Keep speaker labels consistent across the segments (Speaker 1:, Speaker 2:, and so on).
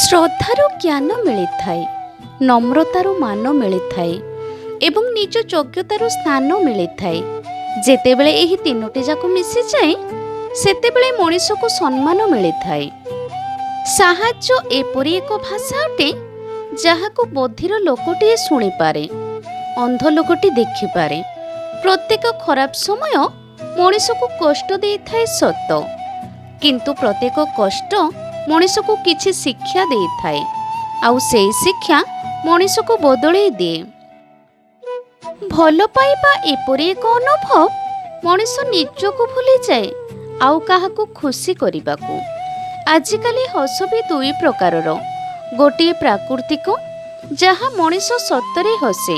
Speaker 1: ଶ୍ରଦ୍ଧାରୁ ଜ୍ଞାନ ମିଳିଥାଏ, ନମ୍ରତାରୁ ମାନ ମିଳିଥାଏ ଏବଂ ନିଜ ଯୋଗ୍ୟତାରୁ ସ୍ଥାନ ମିଳିଥାଏ। ଯେତେବେଳେ ଏହି ତିନୋଟି ଯାକ ମିଶିଯାଏ ସେତେବେଳେ ମଣିଷକୁ ସମ୍ମାନ ମିଳିଥାଏ। ସାହାଯ୍ୟ ଏପରି ଏକ ଭାଷା ଅଟେ ଯାହାକୁ ବଧିର ଲୋକଟିଏ ଶୁଣିପାରେ, ଅନ୍ଧ ଲୋକଟି ଦେଖିପାରେ। ପ୍ରତ୍ୟେକ ଖରାପ ସମୟ ମଣିଷକୁ କଷ୍ଟ ଦେଇଥାଏ ସତ, କିନ୍ତୁ ପ୍ରତ୍ୟେକ କଷ୍ଟ ମଣିଷକୁ କିଛି ଶିକ୍ଷା ଦେଇଥାଏ, ଆଉ ସେହି ଶିକ୍ଷା ମଣିଷକୁ ବଦଳେଇ ଦିଏ। ଭଲ ପାଇବା ଏପରି ଏକ ଅନୁଭବ ମଣିଷ ନିଜକୁ ଭୁଲିଯାଏ ଆଉ କାହାକୁ ଖୁସି କରିବାକୁ। ଆଜିକାଲି ହସ ବି ଦୁଇ ପ୍ରକାରର, ଗୋଟିଏ ପ୍ରାକୃତିକ ଯାହା ମଣିଷ ସତରେ ହସେ,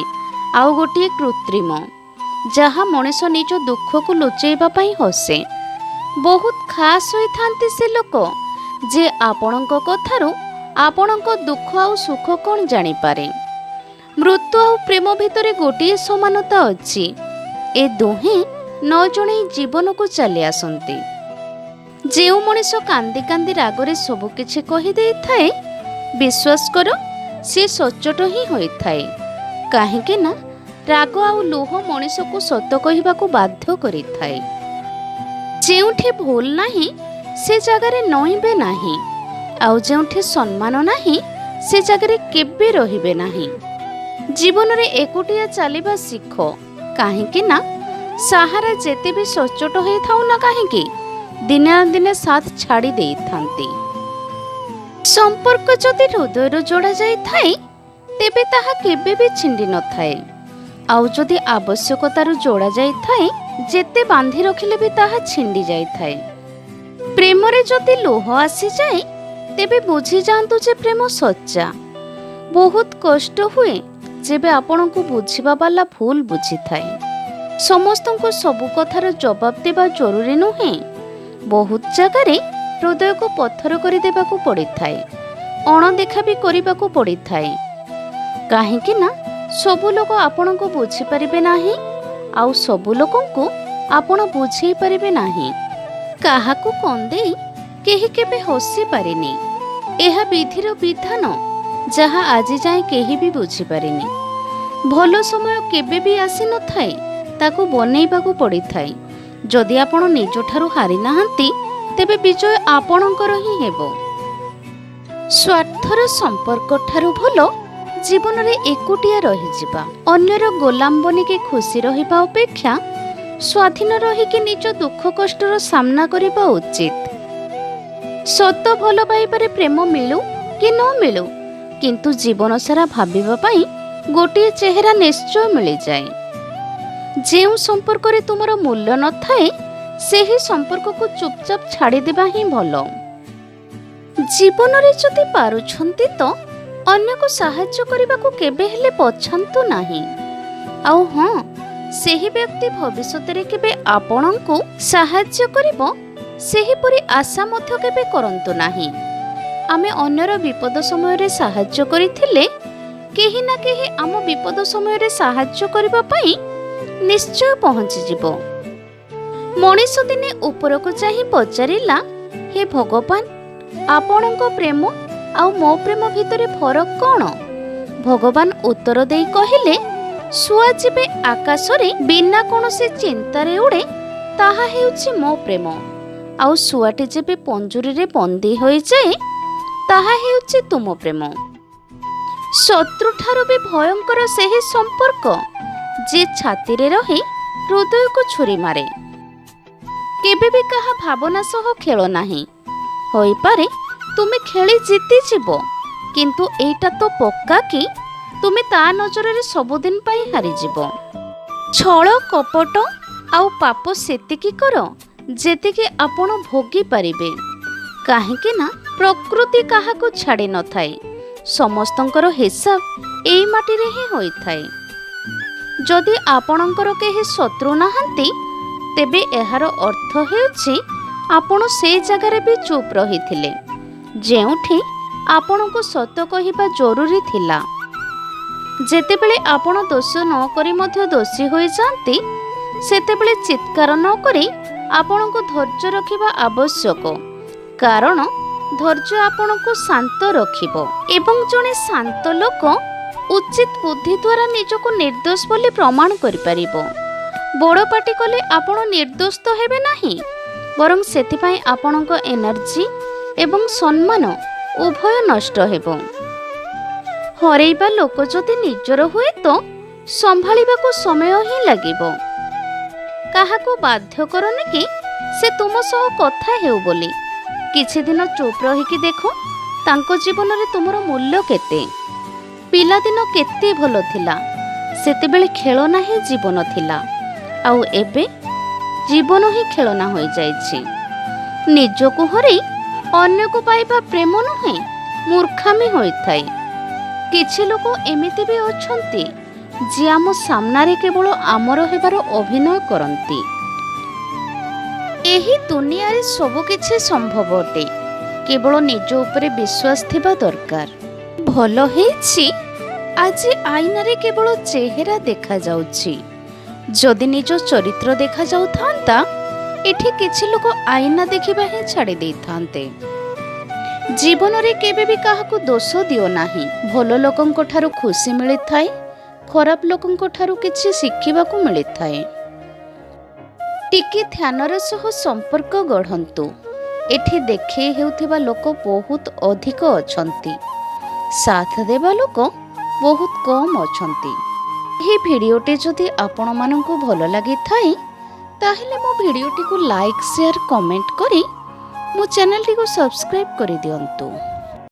Speaker 1: ଆଉ ଗୋଟିଏ କୃତ୍ରିମ ଯାହା ମଣିଷ ନିଜ ଦୁଃଖକୁ ଲୁଚେଇବା ପାଇଁ ହସେ। ବହୁତ ଖାସ୍ ହୋଇଥାନ୍ତି ସେ ଲୋକ ଯେ ଆପଣଙ୍କ କଥାରୁ ଆପଣଙ୍କ ଦୁଃଖ ଆଉ ସୁଖ କ'ଣ ଜାଣିପାରେ। ମୃତ୍ୟୁ ଆଉ ପ୍ରେମ ଭିତରେ ଗୋଟିଏ ସମାନତା ଅଛି, ଏ ଦୁହେଁ ନ ଜଣେଇ ଜୀବନକୁ ଚାଲି ଆସନ୍ତି। ଯେଉଁ ମଣିଷ କାନ୍ଦି କାନ୍ଦି ରାଗରେ ସବୁ କିଛି କହିଦେଇଥାଏ, ବିଶ୍ୱାସ କର ସେ ସଚ୍ଚୋଟ ହିଁ ହୋଇଥାଏ। କାହିଁକି ନା ରାଗ ଆଉ ଲୁହ ମଣିଷକୁ ସତ କହିବାକୁ ବାଧ୍ୟ କରିଥାଏ। ଯେଉଁଠି ଭୁଲ ନାହିଁ ସେ ଜାଗାରେ ନଇଁବେ ନାହିଁ, ଆଉ ଯେଉଁଠି ସମ୍ମାନ ନାହିଁ ସେ ଜାଗାରେ କେବେ ରହିବେ ନାହିଁ। ଜୀବନରେ ଏକୁଟିଆ ଚାଲିବା ଶିଖ, କାହିଁକି ନା ସାହାରା ଯେତେ ବି ସଚ୍ଚୋଟ ହୋଇଥାଉ ନା କାହିଁକି ଦିନେ ନା ଦିନେ ସାଥ ଛାଡ଼ି ଦେଇଥାନ୍ତି। ସମ୍ପର୍କ ଯଦି ହୃଦୟରୁ ଯୋଡ଼ା ଯାଇଥାଏ ତେବେ ତାହା କେବେ ବି ଛିଣ୍ଡି ନଥାଏ, ଆଉ ଯଦି ଆବଶ୍ୟକତାରୁ ଯୋଡ଼ା ଯାଇଥାଏ ଯେତେ ବାନ୍ଧି ରଖିଲେ ବି ତାହା ଛିଣ୍ଡି ଯାଇଥାଏ। ପ୍ରେମରେ ଯଦି ଲୋହ ଆସିଯାଏ ତେବେ ବୁଝିଯାଆନ୍ତୁ ଯେ ପ୍ରେମ ସଚ୍ଚା। ବହୁତ କଷ୍ଟ ହୁଏ ଯେବେ ଆପଣଙ୍କୁ ବୁଝିବା ବାଲା ଭୁଲ ବୁଝିଥାଏ। ସମସ୍ତଙ୍କୁ ସବୁ କଥାର ଜବାବ ଦେବା ଜରୁରୀ ନୁହେଁ। ବହୁତ ଜାଗାରେ ହୃଦୟକୁ ପଥର କରିଦେବାକୁ ପଡ଼ିଥାଏ, ଅଣଦେଖା ବି କରିବାକୁ ପଡ଼ିଥାଏ। କାହିଁକି ନା ସବୁ ଲୋକ ଆପଣଙ୍କୁ ବୁଝିପାରିବେ ନାହିଁ, ଆଉ ସବୁ ଲୋକଙ୍କୁ ଆପଣ ବୁଝେଇ ପାରିବେ ନାହିଁ। କାହାକୁ କନ୍ଦେଇ କେହି କେବେ ହସି ପାରିନି, ଏହା ବିଧିର ବିଧାନ ଯାହା ଆଜି ଯାଏ କେହି ବି ବୁଝିପାରିନି। ଭଲ ସମୟ କେବେ ବି ଆସିନଥାଏ, ତାକୁ ବନେଇବାକୁ ପଡ଼ିଥାଏ। ଯଦି ଆପଣ ନିଜଠାରୁ ହାରି ନାହାନ୍ତି ତେବେ ବିଜୟ ଆପଣଙ୍କର ହିଁ ହେବ। ସ୍ୱାର୍ଥର ସମ୍ପର୍କ ଠାରୁ ଭଲ ଜୀବନରେ ଏକୁଟିଆ ରହିଯିବା। ଅନ୍ୟର ଗୋଲାମ ବନିକି ଖୁସି ରହିବା ଅପେକ୍ଷା ସ୍ୱାଧୀନ ରହିକି ନିଜ ଦୁଃଖ କଷ୍ଟର ସାମ୍ନା କରିବା ଉଚିତ। ସତ ଭଲ ପାଇବାରେ ପ୍ରେମ ମିଳୁ କି ନ ମିଳୁ, କିନ୍ତୁ ଜୀବନ ସାରା ଭାବିବା ପାଇଁ ଗୋଟିଏ ଚେହେରା ନିଶ୍ଚୟ ମିଳିଯାଏ। ଯେଉଁ ସମ୍ପର୍କରେ ତୁମର ମୂଲ୍ୟ ନଥାଏ ସେହି ସମ୍ପର୍କକୁ ଚୁପଚାପ ଛାଡ଼ିଦେବା ହିଁ ଭଲ। ଜୀବନରେ ଯଦି ପାରୁଛନ୍ତି ତ ଅନ୍ୟକୁ ସାହାଯ୍ୟ କରିବାକୁ କେବେ ହେଲେ ପଛାନ୍ତୁ ନାହିଁ। ଆଉ ହଁ, ସେହି ବ୍ୟକ୍ତି ଭବିଷ୍ୟତରେ କେବେ ଆପଣଙ୍କୁ ସାହାଯ୍ୟ କରିବ ସେହିପରି ଆଶା ମଧ୍ୟ କେବେ କରନ୍ତୁ ନାହିଁ। ଆମେ ଅନ୍ୟର ବିପଦ ସମୟରେ ସାହାଯ୍ୟ କରିଥିଲେ କେହି ନା କେହି ଆମ ବିପଦ ସମୟରେ ସାହାଯ୍ୟ କରିବା ପାଇଁ ନିଶ୍ଚୟ ପହଞ୍ଚିଯିବ। ମଣିଷ ଦିନେ ଉପରକୁ ଚାହିଁ ପଚାରିଲା, ହେ ଭଗବାନ, ଆପଣଙ୍କ ପ୍ରେମ ଆଉ ମୋ ପ୍ରେମ ଭିତରେ ଫରକ କ'ଣ? ଭଗବାନ ଉତ୍ତର ଦେଇ କହିଲେ, ଶୁଆ ଯେବେ ଆକାଶରେ ବିନା କୌଣସି ଚିନ୍ତାରେ ଉଡ଼େ ତାହା ହେଉଛି ମୋ ପ୍ରେମ, ଆଉ ଶୁଆଟି ଯେବେ ପଞ୍ଜୁରୀରେ ବନ୍ଦୀ ହୋଇଯାଏ ତାହା ହେଉଛି ତୁମ ପ୍ରେମ। ଶତ୍ରୁଠାରୁ ବି ଭୟଙ୍କର ସେହି ସମ୍ପର୍କ ଯେ ଛାତିରେ ରହି ହୃଦୟକୁ ଛୁରୀ ମାରେ। କେବେ ବି କାହା ଭାବନା ସହ ଖେଳ ନାହିଁ। ହୋଇପାରେ ତୁମେ ଖେଳି ଜିତିଯିବ, କିନ୍ତୁ ଏଇଟା ତ ପକ୍କା କି ତୁମେ ତା ନଜରରେ ସବୁଦିନ ପାଇଁ ହାରିଯିବ। ଛଳ କପଟ ଆଉ ପାପ ସେତିକି କର ଯେତିକି ଆପଣ ଭୋଗି ପାରିବେ, କାହିଁକି ନା ପ୍ରକୃତି କାହାକୁ ଛାଡ଼ି ନଥାଏ। ସମସ୍ତଙ୍କର ହିସାବ ଏଇ ମାଟିରେ ହିଁ ହୋଇଥାଏ। ଯଦି ଆପଣଙ୍କର କେହି ଶତ୍ରୁ ନାହାନ୍ତି ତେବେ ଏହାର ଅର୍ଥ ହେଉଛି ଆପଣ ସେ ଜାଗାରେ ବି ଚୁପ୍ ରହିଥିଲେ ଯେଉଁଠି ଆପଣଙ୍କୁ ସତ କହିବା ଜରୁରୀ ଥିଲା। ଯେତେବେଳେ ଆପଣ ଦୋଷ ନ କରି ମଧ୍ୟ ଦୋଷୀ ହୋଇଯାଆନ୍ତି ସେତେବେଳେ ଚିତ୍କାର ନ କରି ଆପଣଙ୍କୁ ଧୈର୍ଯ୍ୟ ରଖିବା ଆବଶ୍ୟକ, କାରଣ ଧୈର୍ଯ୍ୟ ଆପଣଙ୍କୁ ଶାନ୍ତ ରଖିବ ଏବଂ ଜଣେ ଶାନ୍ତ ଲୋକ ଉଚିତ ବୁଦ୍ଧି ଦ୍ୱାରା ନିଜକୁ ନିର୍ଦ୍ଦୋଷ ବୋଲି ପ୍ରମାଣ କରିପାରିବ। ବଡ଼ ପାଟି କଲେ ଆପଣ ନିର୍ଦ୍ଦୋଷ ତ ହେବେ ନାହିଁ, ବରଂ ସେଥିପାଇଁ ଆପଣଙ୍କ ଏନର୍ଜି ଏବଂ ସମ୍ମାନ ଉଭୟ ନଷ୍ଟ ହେବ। ହରେଇବା ଲୋକ ଯଦି ନିଜର ହୁଏ ତ ସମ୍ଭାଳିବାକୁ ସମୟ ହିଁ ଲାଗିବ। କାହାକୁ ବାଧ୍ୟ କରନି କି ସେ ତୁମ ସହ କଥା ହେଉ ବୋଲି। କିଛି ଦିନ ଚୁପ୍ ରହିକି ଦେଖ ତାଙ୍କ ଜୀବନରେ ତୁମର ମୂଲ୍ୟ କେତେ। ପିଲାଦିନ କେତେ ଭଲ ଥିଲା, ସେତେବେଳେ ଖେଳନା ହିଁ ଜୀବନ ଥିଲା, ଆଉ ଏବେ ଜୀବନ ହିଁ ଖେଳନା ହୋଇଯାଇଛି। ନିଜକୁ ହରେଇ ଅନ୍ୟକୁ ପାଇବା ପ୍ରେମ ନୁହେଁ, ମୂର୍ଖାମି ହୋଇଥାଏ। କିଛି ଲୋକ ଏମିତି ବି ଅଛନ୍ତି ଯିଏ ଆମ ସାମ୍ନାରେ କେବଳ ଆମର ହେବାର ଅଭିନୟ କରନ୍ତି। ଏହି ଦୁନିଆରେ ସବୁକିଛି ସମ୍ଭବ ଅଟେ, କେବଳ ନିଜ ଉପରେ ବିଶ୍ୱାସ ଥିବା ଦରକାର। ଭଲ ହେଇଛି ଆଜି ଆଇନାରେ କେବଳ ଚେହେରା ଦେଖାଯାଉଛି, ଯଦି ନିଜ ଚରିତ୍ର ଦେଖାଯାଉଥାନ୍ତା ଏଠି କିଛି ଲୋକ ଆଇନା ଦେଖିବା ହିଁ ଛାଡ଼ି ଦେଇଥାନ୍ତେ। ଜୀବନରେ କେବେ ବି କାହାକୁ ଦୋଷ ଦିଅ ନାହିଁ। ଭଲ ଲୋକଙ୍କ ଠାରୁ ଖୁସି ମିଳିଥାଏ, ଖରାପ ଲୋକଙ୍କ ଠାରୁ କିଛି ଶିଖିବାକୁ ମିଳିଥାଏ। ଟିକେ ଧ୍ୟାନର ସହ ସମ୍ପର୍କ ଗଢ଼ନ୍ତୁ। ଏଠି ଦେଖେଇ ହେଉଥିବା ଲୋକ ବହୁତ ଅଧିକ ଅଛନ୍ତି, ସାଥ ଦେବା ଲୋକ ବହୁତ କମ୍ ଅଛନ୍ତି। ଏହି ଭିଡ଼ିଓଟି ଯଦି ଆପଣମାନଙ୍କୁ ଭଲ ଲାଗିଥାଏ ତାହେଲେ ମୋ ଭିଡ଼ିଓଟିକୁ ଲାଇକ୍, ସେୟାର, କମେଣ୍ଟ କରି ମୋ ଚ୍ୟାନେଲଟିକୁ ସବସ୍କ୍ରାଇବ୍ କରିଦିଅନ୍ତୁ।